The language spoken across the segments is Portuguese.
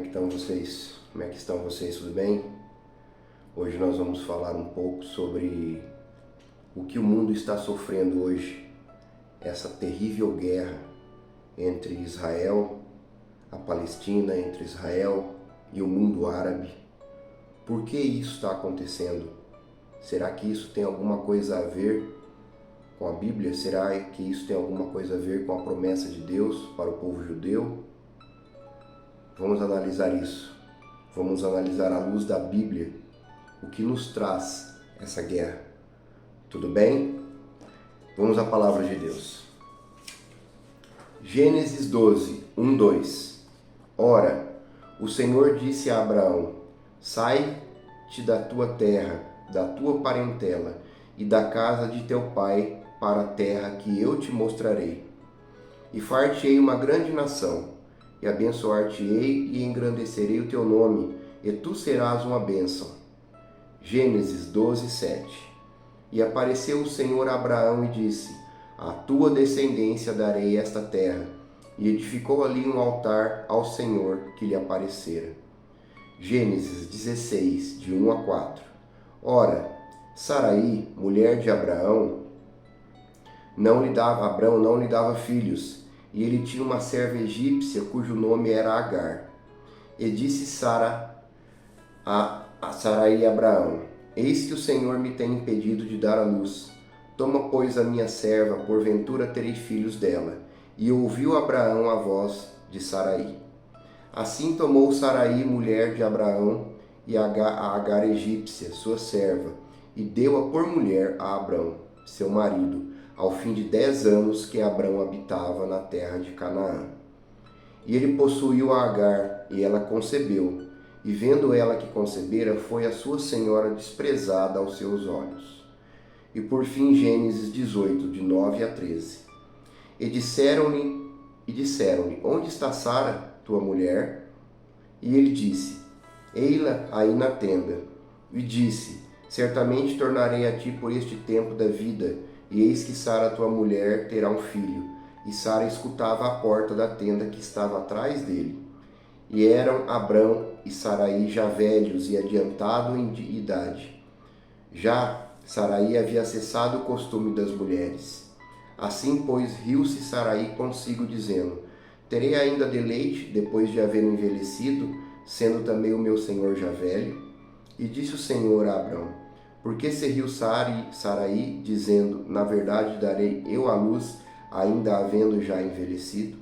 estão vocês? Como é que estão vocês? Tudo bem? Hoje nós vamos falar um pouco sobre o que o mundo está sofrendo hoje, essa terrível guerra entre Israel, a Palestina, entre Israel e o mundo árabe. Por que isso está acontecendo? Será que isso tem alguma coisa a ver com a Bíblia? Será que isso tem alguma coisa a ver com a promessa de Deus para o povo judeu? Vamos analisar isso. Vamos analisar à luz da Bíblia o que nos traz essa guerra. Tudo bem? Vamos à palavra de Deus. Gênesis 12, 1, 2. Ora, o Senhor disse a Abraão: Sai-te da tua terra, da tua parentela e da casa de teu pai para a terra que eu te mostrarei. E far-te-ei uma grande nação, e abençoar-te-ei e engrandecerei o teu nome, e tu serás uma bênção. Gênesis 12, 7. E apareceu o Senhor a Abraão e disse: À tua descendência darei esta terra. E edificou ali um altar ao Senhor que lhe aparecera. Gênesis 16, de 1 a 4. Ora, Saraí, mulher de Abraão, não lhe dava filhos, e ele tinha uma serva egípcia cujo nome era Agar. E disse a Saraí e Abraão: Eis que o Senhor me tem impedido de dar à luz. Toma, pois, a minha serva, porventura terei filhos dela. E ouviu Abraão a voz de Saraí. Assim tomou Saraí, mulher de Abraão, e a Agar egípcia, sua serva, e deu-a por mulher a Abrão, seu marido, ao fim de 10 anos que Abrão habitava na terra de Canaã. E ele possuiu a Agar, e ela concebeu. E vendo ela que concebera, foi a sua senhora desprezada aos seus olhos. E por fim, Gênesis 18, de 9 a 13. E disseram-lhe, Onde está Sara, tua mulher? E ele disse: Ei-la aí na tenda. E disse: Certamente tornarei a ti por este tempo da vida, e eis que Sara, tua mulher, terá um filho. E Sara escutava à porta da tenda que estava atrás dele. E eram Abrão e Saraí já velhos e adiantado em idade. Já Saraí havia cessado o costume das mulheres. Assim, pois, riu-se Saraí consigo, dizendo: Terei ainda deleite, depois de haver envelhecido, sendo também o meu senhor já velho? E disse o Senhor a Abrão: Por que se riu Saraí, dizendo: Na verdade darei eu à luz, ainda havendo já envelhecido?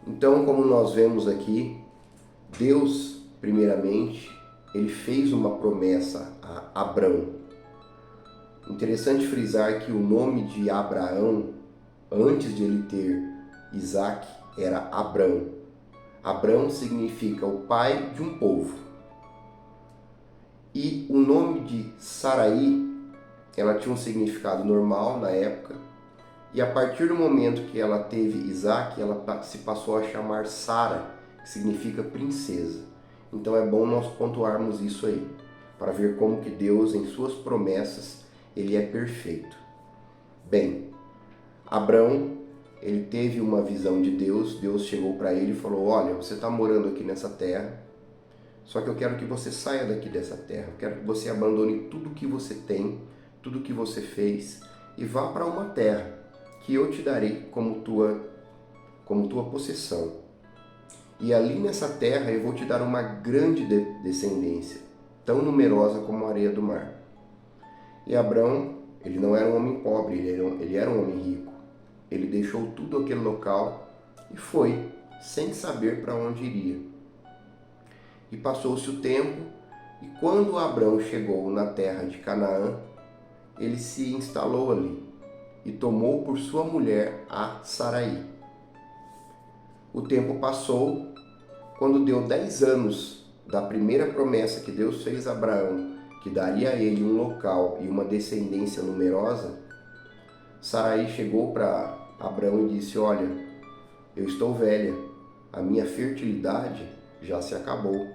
Então, como nós vemos aqui, Deus, primeiramente, ele fez uma promessa a Abrão. Interessante frisar que o nome de Abraão, antes de ele ter Isaac, era Abrão. Abrão significa o pai de um povo. E o nome de Saraí, ela tinha um significado normal na época. E a partir do momento que ela teve Isaac, ela se passou a chamar Sara, que significa princesa. Então é bom nós pontuarmos isso aí, para ver como que Deus, em suas promessas, ele é perfeito. Bem, Abrão, ele teve uma visão de Deus. Deus chegou para ele e falou: Olha, você está morando aqui nessa terra, só que eu quero que você saia daqui dessa terra. Eu quero que você abandone tudo que você tem, tudo que você fez, e vá para uma terra que eu te darei como tua possessão. E ali nessa terra eu vou te dar uma grande descendência, tão numerosa como a areia do mar. E Abrão, ele não era um homem pobre, ele era um homem rico. Ele deixou tudo aquele local e foi, sem saber para onde iria. E passou-se o tempo, e quando Abrão chegou na terra de Canaã, ele se instalou ali e tomou por sua mulher a Saraí. O tempo passou. Quando deu 10 anos da primeira promessa que Deus fez a Abraão, que daria a ele um local e uma descendência numerosa, Saraí chegou para Abraão e disse: Olha, eu estou velha, a minha fertilidade já se acabou.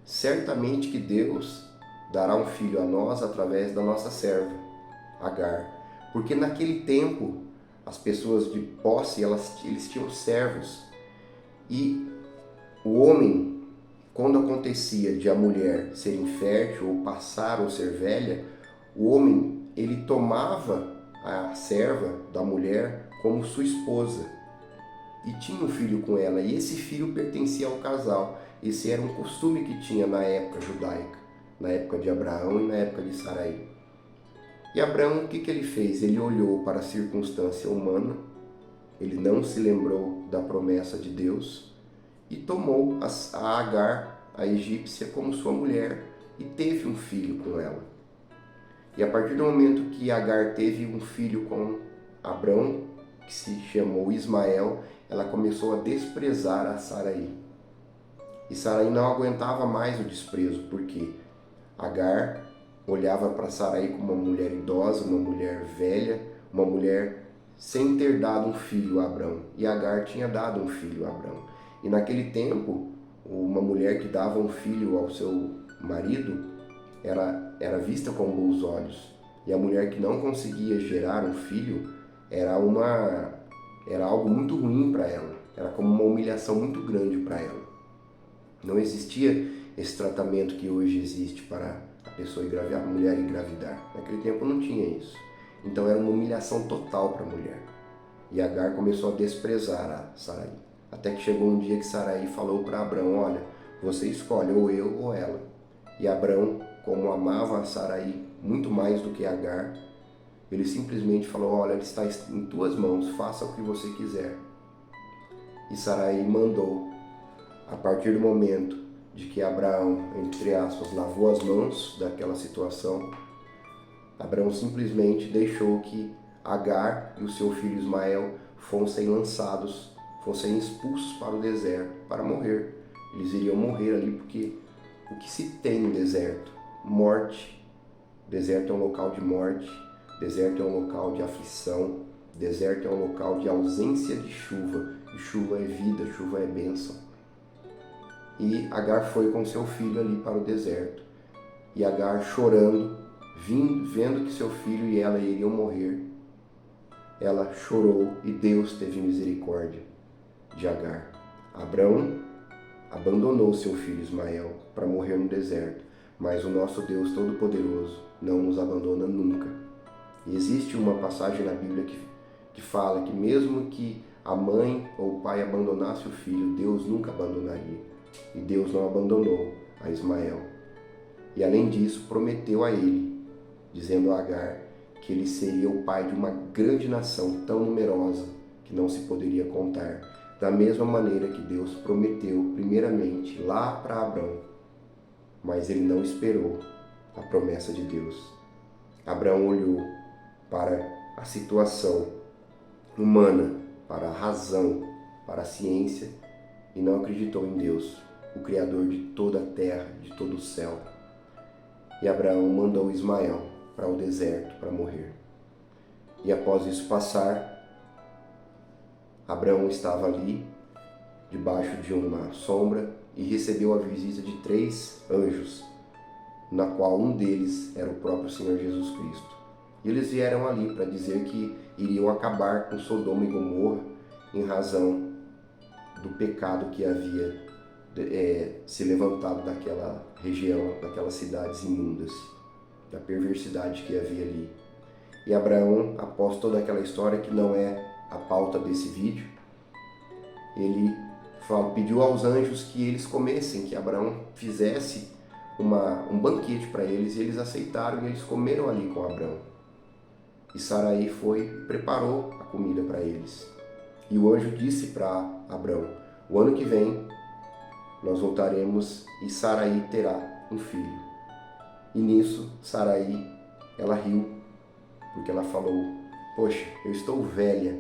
Certamente que Deus dará um filho a nós através da nossa serva, Agar. Porque naquele tempo, as pessoas de posse, eles tinham servos. E o homem, quando acontecia de a mulher ser infértil ou passar ou ser velha, o homem ele tomava a serva da mulher como sua esposa e tinha um filho com ela, e esse filho pertencia ao casal. Esse era um costume que tinha na época judaica, na época de Abraão e na época de Sarai. E Abraão, o que ele fez? Ele olhou para a circunstância humana, ele não se lembrou da promessa de Deus e tomou a Agar, a egípcia, como sua mulher e teve um filho com ela. E a partir do momento que Agar teve um filho com Abrão, que se chamou Ismael, ela começou a desprezar a Sarai. E Sarai não aguentava mais o desprezo, porque Agar olhava para Sarai como uma mulher idosa, uma mulher velha, uma mulher sem ter dado um filho a Abrão. E Agar tinha dado um filho a Abrão. E naquele tempo, uma mulher que dava um filho ao seu marido era vista com bons olhos. E a mulher que não conseguia gerar um filho era algo muito ruim para ela. Era como uma humilhação muito grande para ela. Não existia esse tratamento que hoje existe para a pessoa engravidar, a mulher engravidar. Naquele tempo não tinha isso. Então era uma humilhação total para a mulher. E Agar começou a desprezar a Sarai. Até que chegou um dia que Sarai falou para Abrão: olha, você escolhe ou eu ou ela. E Abrão, como amava a Sarai muito mais do que Agar, ele simplesmente falou: olha, ele está em tuas mãos, faça o que você quiser. E Sarai mandou. A partir do momento de que Abraão, entre aspas, lavou as mãos daquela situação, Abraão simplesmente deixou que Agar e o seu filho Ismael fossem lançados, fossem expulsos para o deserto para morrer. Eles iriam morrer ali porque o que se tem no deserto? Morte. Deserto é um local de morte, deserto é um local de aflição, deserto é um local de ausência de chuva. E chuva é vida, chuva é bênção. E Agar foi com seu filho ali para o deserto. E Agar chorando, vendo que seu filho e ela iriam morrer, ela chorou e Deus teve misericórdia de Agar. Abrão abandonou seu filho Ismael para morrer no deserto, mas o nosso Deus Todo-Poderoso não nos abandona nunca. E existe uma passagem na Bíblia que fala que mesmo que a mãe ou o pai abandonasse o filho, Deus nunca abandonaria. E Deus não abandonou a Ismael. E além disso, prometeu a ele, dizendo a Agar, que ele seria o pai de uma grande nação tão numerosa que não se poderia contar. Da mesma maneira que Deus prometeu primeiramente lá para Abrão, mas ele não esperou a promessa de Deus. Abraão olhou para a situação humana, para a razão, para a ciência e não acreditou em Deus, o Criador de toda a terra, de todo o céu. E Abraão mandou Ismael para o deserto para morrer. E após isso passar, Abraão estava ali, debaixo de uma sombra, e recebeu a visita de 3 anjos, na qual um deles era o próprio Senhor Jesus Cristo. E eles vieram ali para dizer que iriam acabar com Sodoma e Gomorra em razão do pecado que havia se levantado daquela região, daquelas cidades imundas, da perversidade que havia ali. E Abraão, após toda aquela história que não é a pauta desse vídeo, ele pediu aos anjos que eles comessem, que Abraão fizesse um banquete para eles, e eles aceitaram e eles comeram ali com Abraão. E Sarai preparou a comida para eles. E o anjo disse para Abraão: o ano que vem nós voltaremos e Sarai terá um filho. E nisso Sarai, ela riu, porque ela falou: poxa, eu estou velha,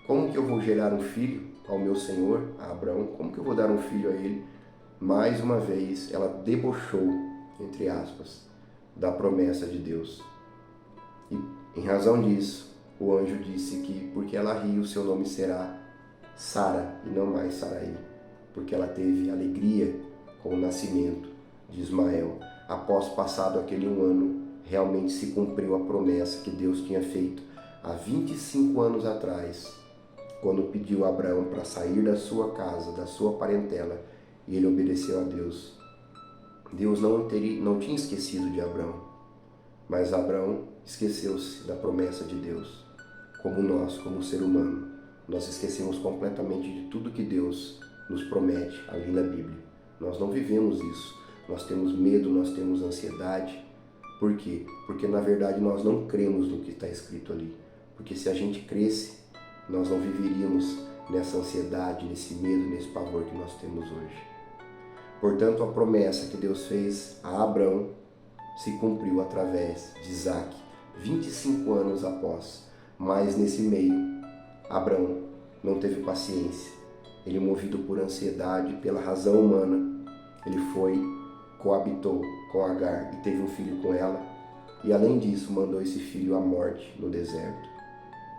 como que eu vou gerar um filho ao meu senhor, a Abraão? Como que eu vou dar um filho a ele? Mais uma vez ela debochou, entre aspas, da promessa de Deus. E em razão disso, o anjo disse que porque ela riu, seu nome será Sara e não mais Sarai, porque ela teve alegria com o nascimento de Ismael. Após passado aquele 1 ano, realmente se cumpriu a promessa que Deus tinha feito há 25 anos atrás, quando pediu a Abraão para sair da sua casa, da sua parentela, e ele obedeceu a Deus. Deus não tinha esquecido de Abraão, mas Abraão esqueceu-se da promessa de Deus. Como nós, como ser humano, nós esquecemos completamente de tudo que Deus nos promete ali na Bíblia. Nós não vivemos isso. Nós temos medo, nós temos ansiedade. Por quê? Porque na verdade nós não cremos no que está escrito ali. Porque se a gente cresce, nós não viveríamos nessa ansiedade, nesse medo, nesse pavor que nós temos hoje. Portanto, a promessa que Deus fez a Abraão se cumpriu através de Isaque, 25 anos após. Mas nesse meio, Abraão não teve paciência. Ele, movido por ansiedade, pela razão humana, ele coabitou com Agar e teve um filho com ela. E além disso, mandou esse filho à morte no deserto.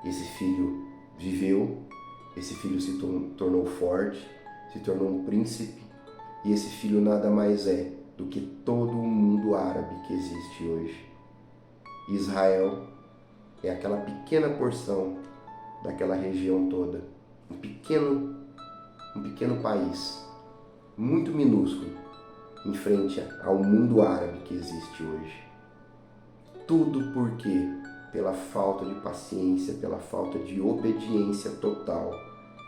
Esse filho viveu, esse filho se tornou forte, se tornou um príncipe. E esse filho nada mais é do que todo o mundo árabe que existe hoje. Israel é aquela pequena porção daquela região toda, um pequeno país, muito minúsculo, em frente ao mundo árabe que existe hoje. Tudo porque, pela falta de paciência, pela falta de obediência total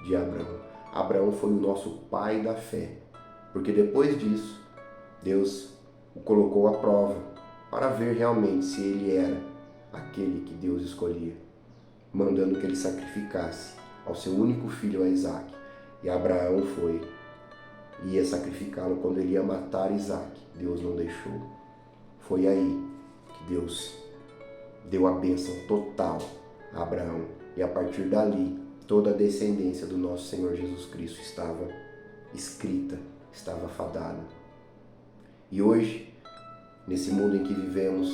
de Abraão. Abraão foi o nosso pai da fé, porque depois disso, Deus o colocou à prova para ver realmente se ele era aquele que Deus escolhia, mandando que ele sacrificasse ao seu único filho, a Isaque. E Abraão ia sacrificá-lo quando ele ia matar Isaque. Deus não deixou. Foi aí que Deus deu a bênção total a Abraão. E a partir dali, toda a descendência do nosso Senhor Jesus Cristo estava escrita, estava fadada. E hoje, nesse mundo em que vivemos,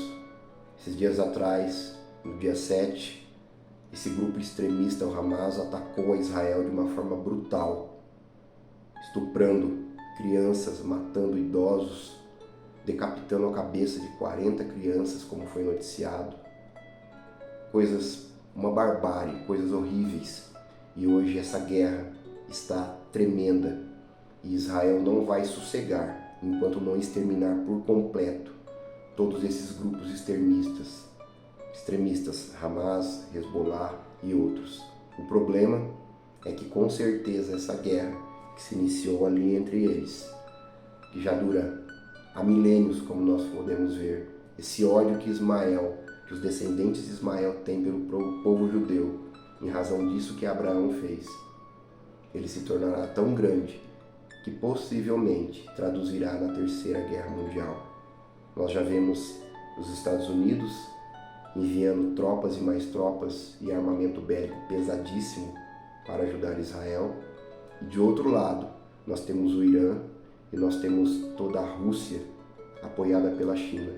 esses dias atrás, no dia 7, esse grupo extremista, o Hamas, atacou a Israel de uma forma brutal, estuprando crianças, matando idosos, decapitando a cabeça de 40 crianças, como foi noticiado. Uma barbárie, coisas horríveis. E hoje essa guerra está tremenda e Israel não vai sossegar enquanto não exterminar por completo todos esses grupos extremistas, Hamas, Hezbollah e outros. O problema é que com certeza essa guerra que se iniciou ali entre eles, que já dura há milênios, como nós podemos ver, esse ódio que os descendentes de Ismael têm pelo povo judeu, em razão disso que Abraão fez, ele se tornará tão grande que possivelmente traduzirá na Terceira Guerra Mundial. Nós já vemos os Estados Unidos enviando tropas e mais tropas e armamento bélico pesadíssimo para ajudar Israel. E de outro lado, nós temos o Irã e nós temos toda a Rússia apoiada pela China,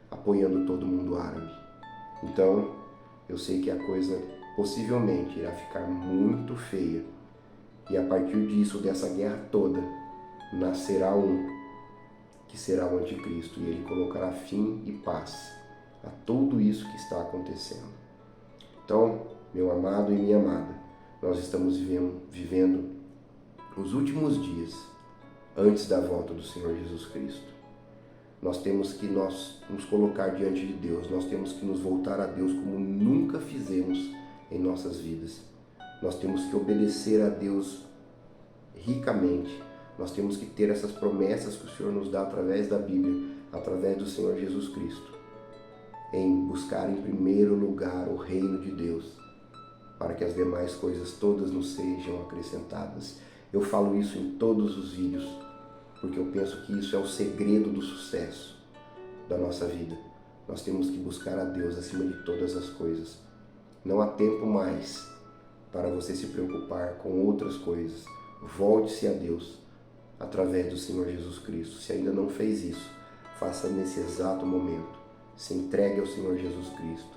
apoiando todo o mundo árabe. Então, eu sei que a coisa possivelmente irá ficar muito feia. E a partir disso, dessa guerra toda, nascerá um que será o anticristo e ele colocará fim e paz a tudo isso que está acontecendo. Então, meu amado e minha amada, nós estamos vivendo os últimos dias antes da volta do Senhor Jesus Cristo. Nós temos que nos colocar diante de Deus, nós temos que nos voltar a Deus como nunca fizemos em nossas vidas. Nós temos que obedecer a Deus ricamente. Nós temos que ter essas promessas que o Senhor nos dá através da Bíblia, através do Senhor Jesus Cristo, em buscar em primeiro lugar o reino de Deus, para que as demais coisas todas nos sejam acrescentadas. Eu falo isso em todos os vídeos, porque eu penso que isso é o segredo do sucesso da nossa vida. Nós temos que buscar a Deus acima de todas as coisas. Não há tempo mais para você se preocupar com outras coisas. Volte-se a Deus através do Senhor Jesus Cristo. Se ainda não fez isso, faça nesse exato momento. Se entregue ao Senhor Jesus Cristo.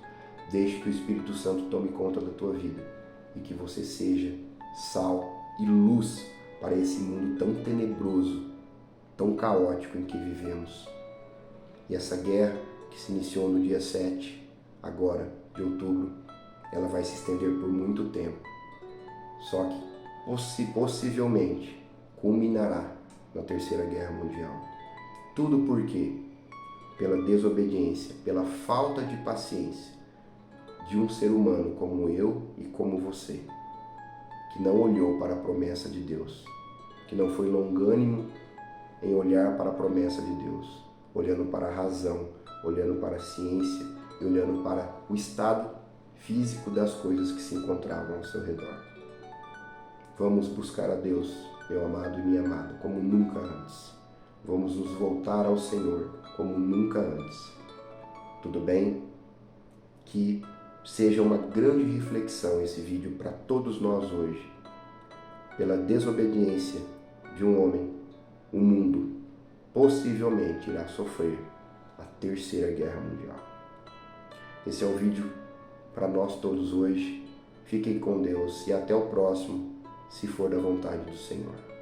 Deixe que o Espírito Santo tome conta da tua vida e que você seja sal e luz para esse mundo tão tenebroso, tão caótico em que vivemos. E essa guerra que se iniciou no dia 7, agora de outubro, ela vai se estender por muito tempo. Só que possivelmente culminará na Terceira Guerra Mundial. Tudo por quê? Pela desobediência, pela falta de paciência de um ser humano como eu e como você, que não olhou para a promessa de Deus, que não foi longânimo em olhar para a promessa de Deus, olhando para a razão, olhando para a ciência e olhando para o estado físico das coisas que se encontravam ao seu redor. Vamos buscar a Deus, meu amado e minha amada, como nunca antes. Vamos nos voltar ao Senhor como nunca antes. Tudo bem? Que seja uma grande reflexão esse vídeo para todos nós hoje. Pela desobediência de um homem, o mundo possivelmente irá sofrer a Terceira Guerra Mundial. Esse é o vídeo para nós todos hoje. Fiquem com Deus e até o próximo, se for da vontade do Senhor.